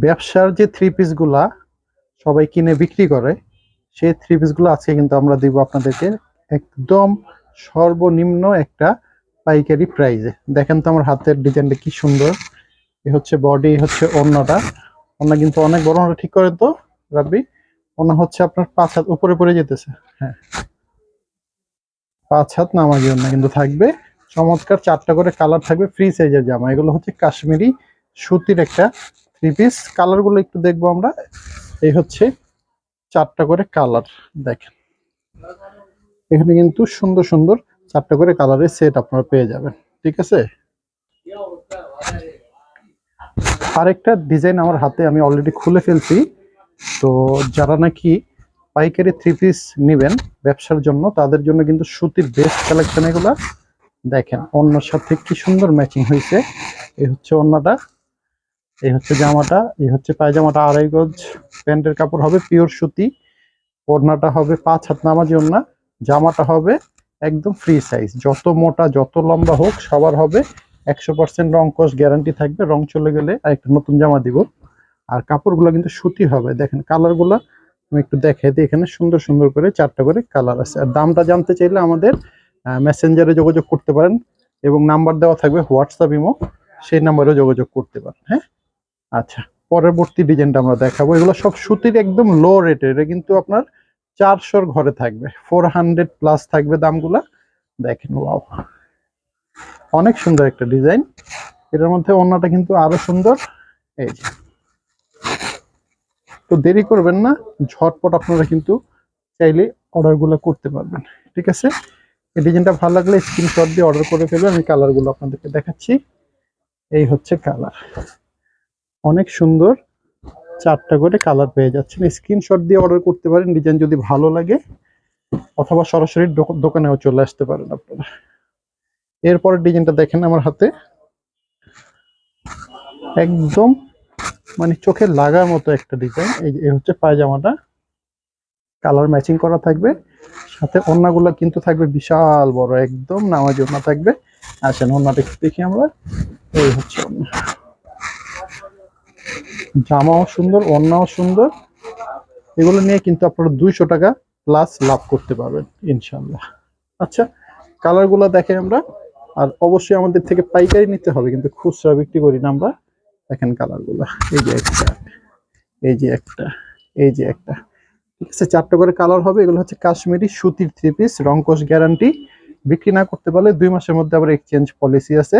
ব্যবসার যে three piece গুলা সবাই কিনে বিক্রি করে, সেই থ্রি পিস গুলো আজকে কিন্তু আমরা দিব আপনাদেরকে একদম সর্বনিম্ন একটা পাইকারি প্রাইজে। দেখেন তো আমার হাতের ডিজাইনটা কি সুন্দর। এ হচ্ছে বডি, হচ্ছে ওড়নাটা। ওড়না কিন্তু অনেক বড়। ওড়নাটা ঠিক করেন তো রাব্বি। ওড়না হচ্ছে আপনার 5 হাত উপরে পড়ে যেতেছে। হ্যাঁ, 5 হাত নামাজি ওড়না কিন্তু থাকবে। চমৎকার 4টা করে কালার থাকবে, ফ্রি সাইজের জামা। এগুলো হচ্ছে কাশ্মীরি সুতির একটা থ্রি পিস। কালারগুলো একটু দেখবো আমরা। এই হচ্ছে 4টা করে কালার। দেখেন এখানে কিন্তু সুন্দর সুন্দর 4টা করে কালারের সেট আপনারা পেয়ে যাবেন। ঠিক আছে, আরেকটা ডিজাইন আমার হাতে আমি অলরেডি খুলে ফেলছি। তো যারা নাকি পাইকারি থ্রি পিস নেবেন ব্যবসার জন্য, তাদের জন্য কিন্তু সুতির বেস্ট কালেকশন এগুলা। দেখেন ওড়নার সাথে কি সুন্দর ম্যাচিং হয়েছে। এই হচ্ছে ওড়নাটা, এই হচ্ছে জামাটা, এই হচ্ছে পায়জামাটা। 2.5 গজ প্যান্টের কাপড় হবে পিওর সুতি। ওড়নাটা হবে 5 হাত নামাজি ওড়না। জামাটা হবে একদম ফ্রি সাইজ, যত মোটা যত লম্বা হোক সবার হবে। 100% রং কস গ্যারান্টি থাকবে, রং চলে গেলে আরেকটা নতুন জামা দিব। আর কাপড়গুলো কিন্তু সুতি হবে। দেখেন কালারগুলো আমি একটু দেখাই দিই। এখানে সুন্দর সুন্দর করে 4টা করে কালার আছে। আর দামটা জানতে চাইলে আমাদের মেসেঞ্জারে যোগাযোগ করতে পারেন, এবং নাম্বার দেওয়া থাকবে হোয়াটসঅ্যাপ ইমো, সেই নাম্বারে যোগাযোগ করতে পারেন। হ্যাঁ, আচ্ছা, পরবর্তী ডিজাইনটা আমরা দেখাবো। এগুলো সব সুতির একদম লো রেটের। এটা কিন্তু আপনার 400-র ঘরে থাকবে, 400 প্লাস থাকবে দামগুলা। দেখেন ওয়াও, অনেক সুন্দর একটা ডিজাইন। এটার মধ্যে ওড়নাটা কিন্তু আরো সুন্দর। এই যে, তো দেরি করবেন না, ঝটপট আপনারা কিন্তু চাইলে অর্ডারগুলো করতে পারবেন। ঠিক আছে, এই ডিজাইনটা ভালো লাগলে স্ক্রিনশট দিয়ে অর্ডার করে ফেলবেন। আমি কালারগুলো আপনাদেরকে দেখাচ্ছি। এই হচ্ছে কালার, অনেক সুন্দর। 4টা করে কালার পেয়ে যাচ্ছেন। স্ক্রিনশট দিয়ে অর্ডার করতে পারেন ডিজাইন যদি ভালো লাগে, অথবা সরাসরি দোকানেও চলে আসতে পারেন আপনারা। এরপরের ডিজাইনটা দেখেন আমার হাতে, একদম মানে চোখে লাগার মতো একটা ডিজাইন। এই হচ্ছে পায়জামাটা, কালার ম্যাচিং করা থাকবে। সাথে ওড়নাগুলো কিন্তু থাকবে বিশাল বড়, একদম নামাজি ওড়না থাকবে। আসেন ওড়নাটা একটু দেখি আমরা। এই হচ্ছে ওড়না, জামাও সুন্দর, ওড়নাও সুন্দর। এগুলো নিয়ে কিন্তু আপনারা 200 টাকা প্লাস লাভ করতে পারবেন ইনশাল্লাহ। আচ্ছা, কালারগুলো দেখেন আমরা। আর অবশ্যই আমাদের থেকে পাইকারি নিতে হবে, কিন্তু খুচরা বিক্রি করি না আমরা। দেখেন কালারগুলো, এই যে একটা, এই যে একটা, এই যে একটা। ঠিক আছে, 4টা করে কালার হবে। এগুলো হচ্ছে কাশ্মীরি সুতির থ্রি পিস, রংকশ গ্যারান্টি। বিক্রি না করতে পারলে 2 মাসের মধ্যে আবার এক্সচেঞ্জ পলিসি আছে।